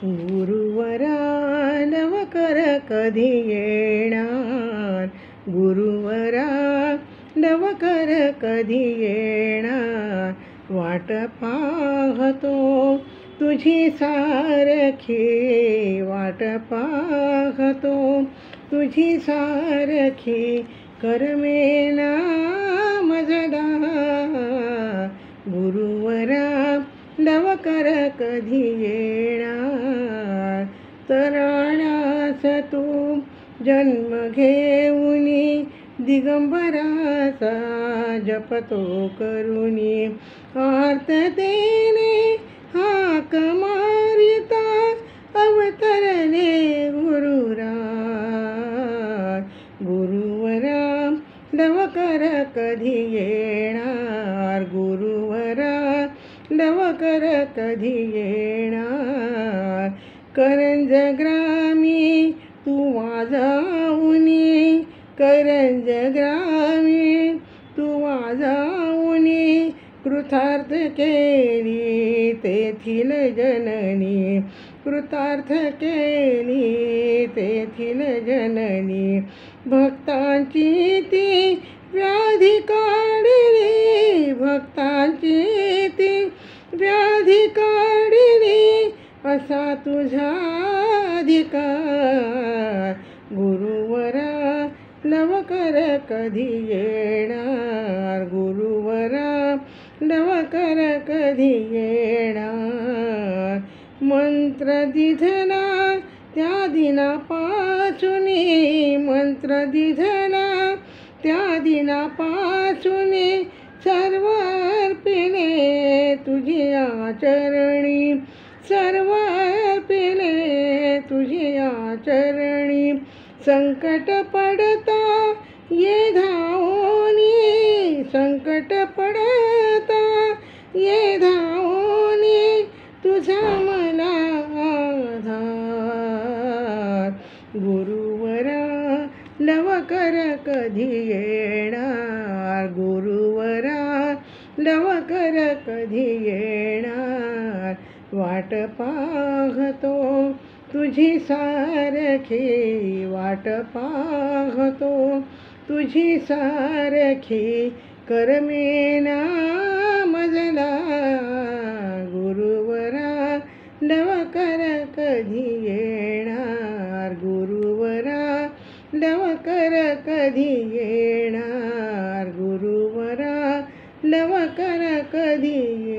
गुरुवरा नवकर कधी येणार, गुरुवरा नवकर कधी येणार, वाट पाहतो तुझी सारखी, वाट पाहतो तुझी सारखी, करमेना मजला गुरुवरा नवकर कधी येणार. तराण्यास तू जन्म घेऊनी, दिगंबराचा जपतो करुणी, आर्ततेने हाक मारिता अवतरले गुरुराय. गुरुवरा नवकर कधी येणार, गुरुवरा नवकर कधी येणार. करंज ग्रामी तू वाजाऊनी, करंज ग्रामी तू वाजाऊनी, कृतार्थ केली तेथील जननी, कृतार्थ केली तेथील जननी. भक्तांची ती व्याधी काढली, भक्तांची ती व्याधी काढली, असा तुझा अधिकार. गुरुवरा नवकर कधी येणार, गुरुवरा नवकर कधी येणार. मंत्र दिधना त्या दिनापासूनी, मंत्र दिधना त्या दिनापासूनी, सर्व अर्पिले तुझ्या चरणी, सर्व अर्पिले तुझ्या चरणी. संकट पडता ये धावोनी, संकट पडता ये धावोनी, तुझा मला आधार. गुरुवरा नवकर कधी येणार, गुरुवरा नवकर कधी येणार, वाट पाहतो तुझी सारखी, वाट पाहतो तुझी सारखी, करमेना मजला गुरुवरा नवकर कधी येणार, गुरुवरा नवकर कधी येणार, गुरुवरा नवकर कधी